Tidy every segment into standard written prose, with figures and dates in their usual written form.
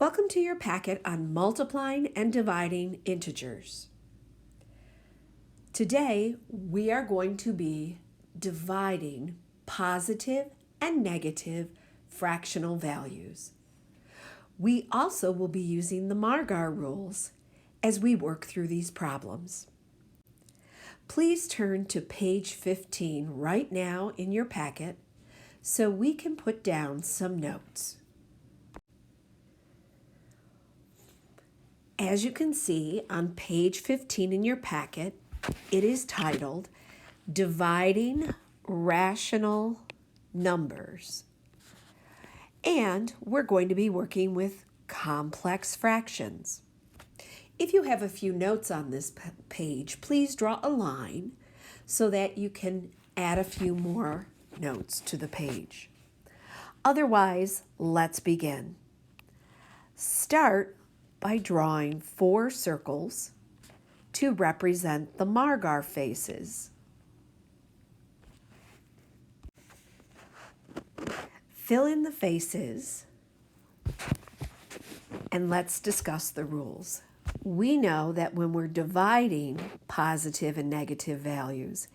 Welcome to your packet on multiplying and dividing integers. Today, we are going to be dividing positive and negative fractional values. We also will be using the Margar rules as we work through these problems. Please turn to page 15 right now in your packet so we can put down some notes. As you can see on page 15 in your packet, it is titled Dividing Rational Numbers. And we're going to be working with complex fractions. If you have a few notes on this page, please draw a line so that you can add a few more notes to the page. Otherwise, let's begin. Start by drawing 4 circles to represent the Margar faces. Fill in the faces and let's discuss the rules. We know that when we're dividing positive and negative values,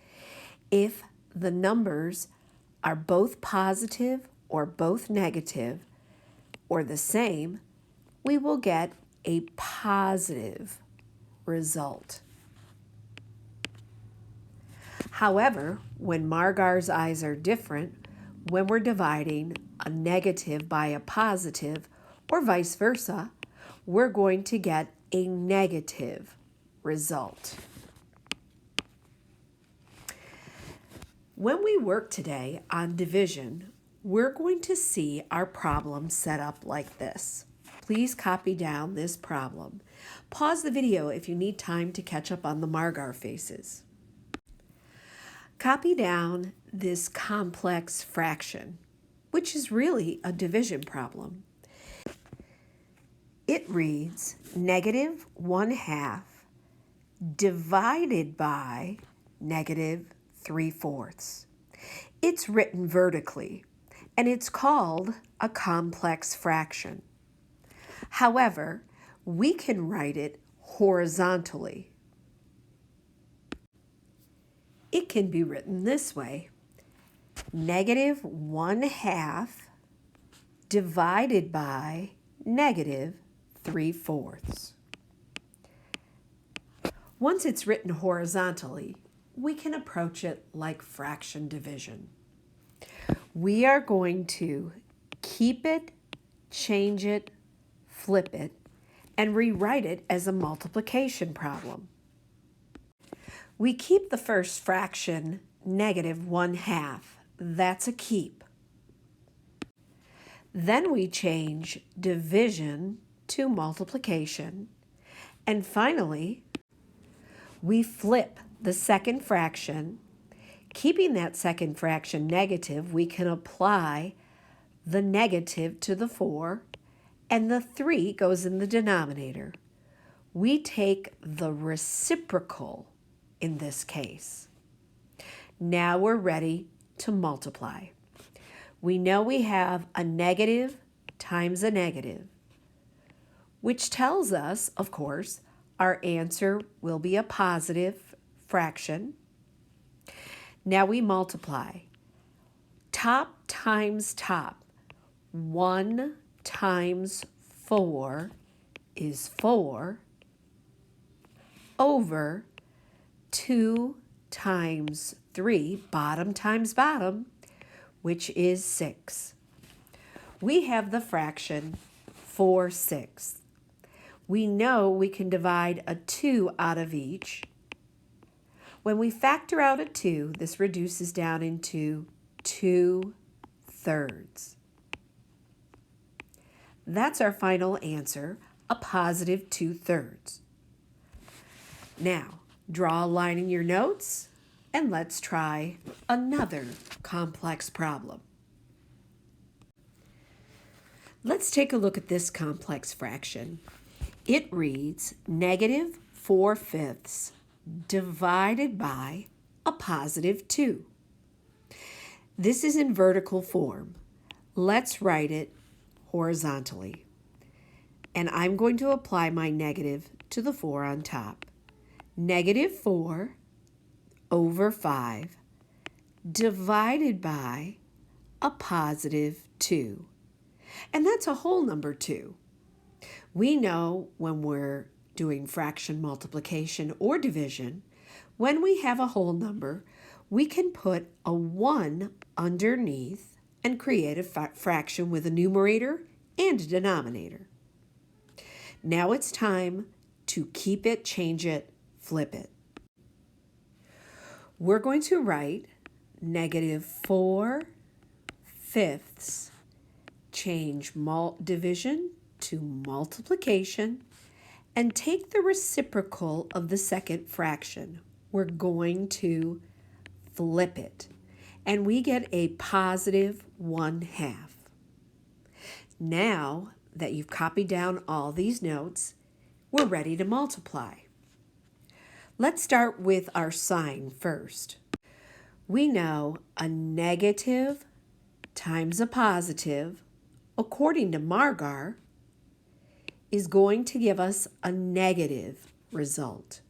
if the numbers are both positive or both negative or the same, we will get a positive result. However, when Margar's eyes are different, when we're dividing a negative by a positive or vice versa, we're going to get a negative result. When we work today on division, we're going to see our problem set up like this. Please copy down this problem. Pause the video if you need time to catch up on the Margar faces. Copy down this complex fraction, which is really a division problem. It reads negative 1/2 divided by negative 3/4. It's written vertically, and it's called a complex fraction. However, we can write it horizontally. It can be written this way: negative 1/2 divided by negative 3/4. Once it's written horizontally, we can approach it like fraction division. We are going to keep it, change it, flip it, and rewrite it as a multiplication problem. We keep the first fraction, negative 1/2. That's a keep. Then we change division to multiplication. And finally, we flip the second fraction. Keeping that second fraction negative, we can apply the negative to the 4, and the 3 goes in the denominator. We take the reciprocal in this case. Now we're ready to multiply. We know we have a negative times a negative, which tells us, of course, our answer will be a positive fraction. Now we multiply. Top times top. 1 times 4 is 4 over 2 times 3, bottom times bottom, which is 6. We have the fraction 4/6. We know we can divide a 2 out of each. When we factor out a 2, this reduces down into 2/3. That's our final answer, a positive 2/3. Now, draw a line in your notes, and let's try another complex problem. Let's take a look at this complex fraction. It reads negative 4/5 divided by a positive 2. This is in vertical form. Let's write it horizontally. and I'm going to apply my negative to the 4 on top. Negative 4 over 5 divided by a positive 2. And that's a whole number 2. We know when we're doing fraction multiplication or division, when we have a whole number, we can put a 1 underneath and create a fraction with a numerator and a denominator. Now it's time to keep it, change it, flip it. We're going to write negative 4/5, change division to multiplication, and take the reciprocal of the second fraction. We're going to flip it, and we get a positive 1/2. Now that you've copied down all these notes, we're ready to multiply. Let's start with our sign first. We know a negative times a positive, according to Margar, is going to give us a negative result.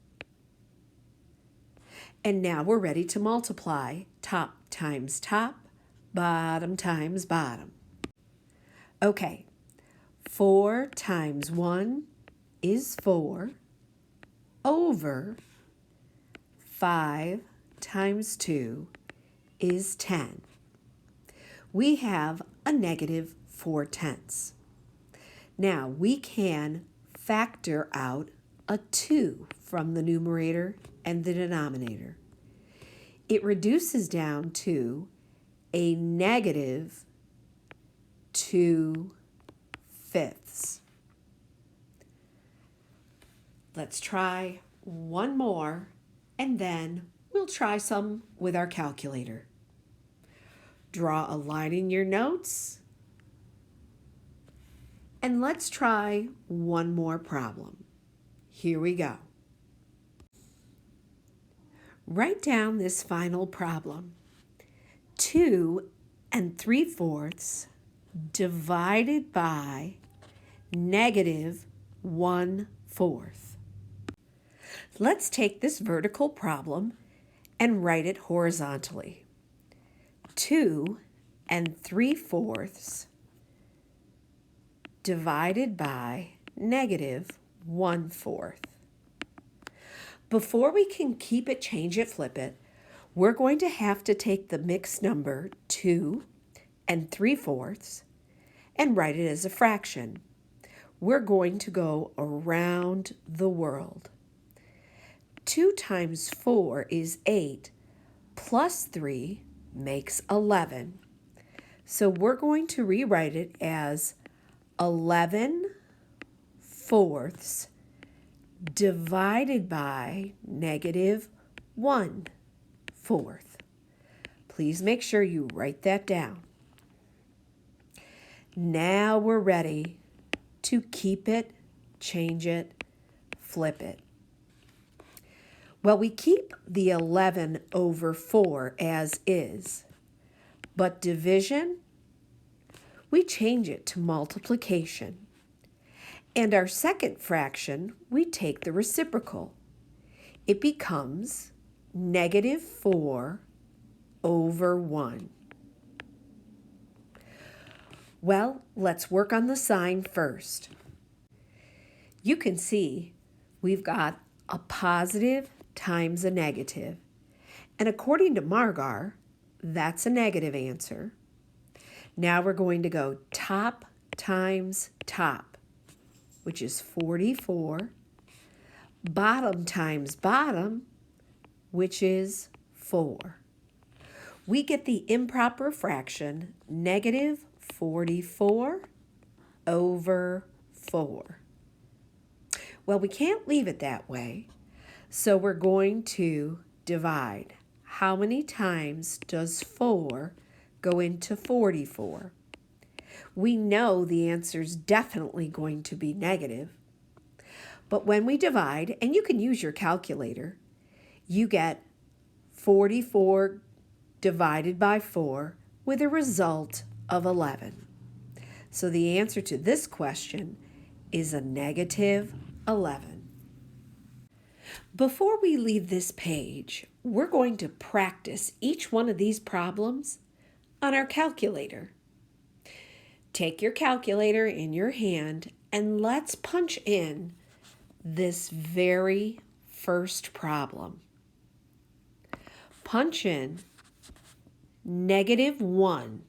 And now we're ready to multiply top times top, bottom times bottom. Okay, 4 times 1 is 4 over 5 times 2 is 10. We have a negative 4/10. Now we can factor out a 2 from the numerator and the denominator. It reduces down to a negative 2/5. Let's try one more, and then we'll try some with our calculator. Draw a line in your notes, and let's try one more problem. Here we go. Write down this final problem. 2 3/4 divided by negative 1/4. Let's take this vertical problem and write it horizontally. 2 3/4 divided by negative 1/4. Before we can keep it, change it, flip it, we're going to have to take the mixed number 2 3/4 and write it as a fraction. We're going to go around the world. 2 times 4 is 8, plus 3 makes 11. So we're going to rewrite it as 11/4 divided by negative 1/4. Please make sure you write that down. Now we're ready to keep it, change it, flip it. Well, we keep the 11 over 4 as is, but division, we change it to multiplication. And our second fraction, we take the reciprocal. It becomes negative 4 over 1. Well, let's work on the sign first. You can see we've got a positive times a negative. And according to Margar, that's a negative answer. Now we're going to go top times top, which is 44. Bottom times bottom, which is 4. We get the improper fraction, negative 44 over 4. Well, we can't leave it that way, so we're going to divide. How many times does 4 go into 44? We know the answer is definitely going to be negative. But when we divide, and you can use your calculator, you get 44 divided by 4 with a result of 11. So the answer to this question is a negative 11. Before we leave this page, we're going to practice each one of these problems on our calculator. Take your calculator in your hand and let's punch in this very first problem. Punch in -1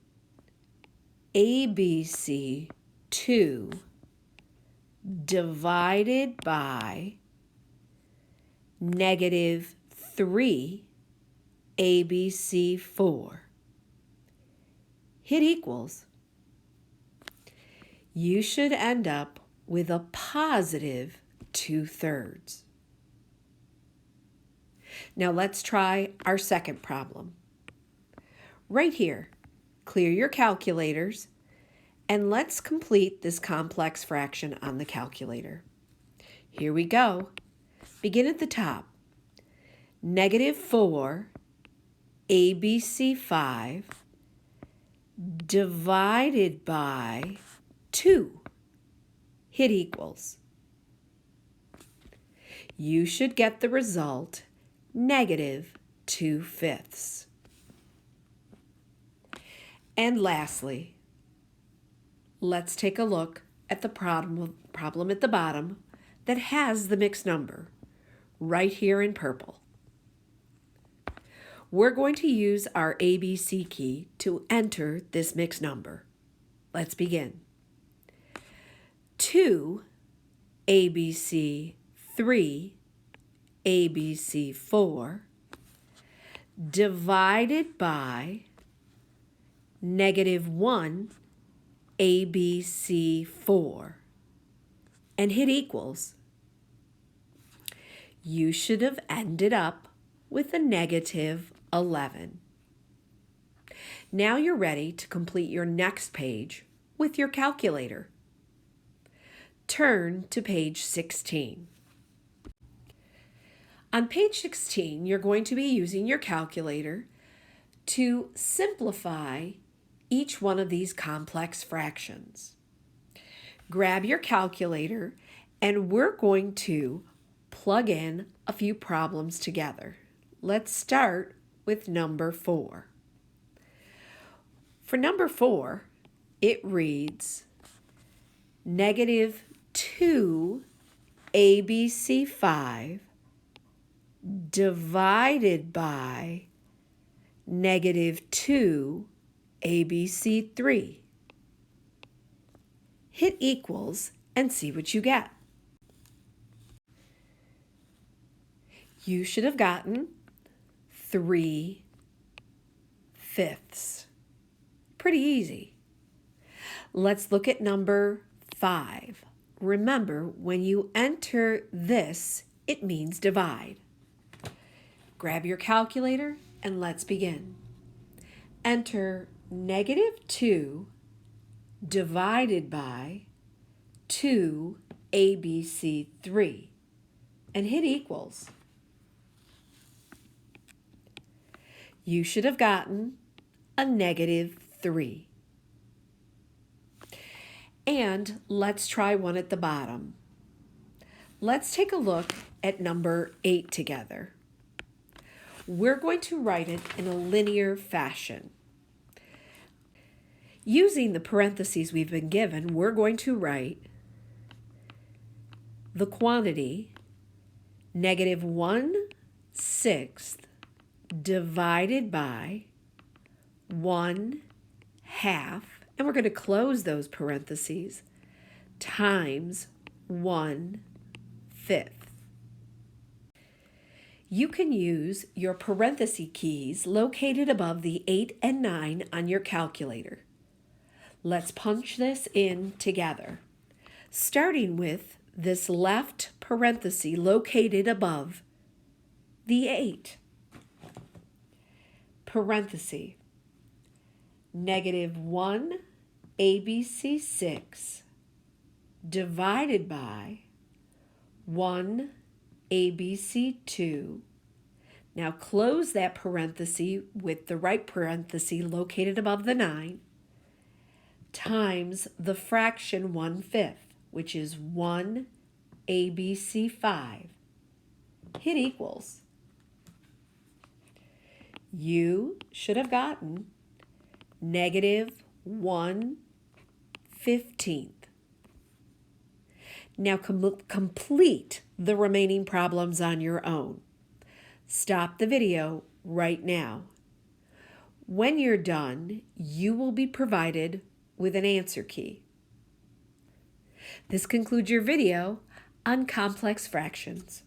ABC 2 divided by -3 ABC 4. Hit equals. You should end up with a positive 2/3. Now let's try our second problem. Right here, clear your calculators and let's complete this complex fraction on the calculator. Here we go. Begin at the top. -4 ABC 5 divided by 2. Hit equals. You should get the result -2/5. And lastly, let's take a look at the problem at the bottom that has the mixed number, right here in purple. We're going to use our ABC key to enter this mixed number. Let's begin. 2 ABC 3 ABC 4 divided by -1 ABC 4 and hit equals. You should have ended up with a -11. Now you're ready to complete your next page with your calculator. Turn to page 16. On page 16, you're going to be using your calculator to simplify each one of these complex fractions. Grab your calculator and we're going to plug in a few problems together. Let's start with number 4. For number 4, it reads -2 ABC 5 divided by -2 ABC 3. Hit equals and see what you get. You should have gotten 3/5. Pretty easy. Let's look at number 5. Remember, when you enter this, it means divide. Grab your calculator and let's begin. Enter -2 divided by 2 ABC 3 and hit equals. You should have gotten a -3. And let's try one at the bottom. Let's take a look at number 8 together. We're going to write it in a linear fashion. Using the parentheses we've been given, we're going to write the quantity -1/6 divided by 1/2, and we're going to close those parentheses, times 1/5. You can use your parenthesis keys located above the 8 and 9 on your calculator. Let's punch this in together, starting with this left parenthesis located above the 8. Parenthesis, -1 ABC 6 divided by 1 ABC 2. Now close that parenthesis with the right parenthesis located above the 9 times the fraction 1/5. which is 1 ABC5, hit equals. You should have gotten -1/15. Now complete the remaining problems on your own. Stop the video right now. When you're done, you will be provided with an answer key. This concludes your video on complex fractions.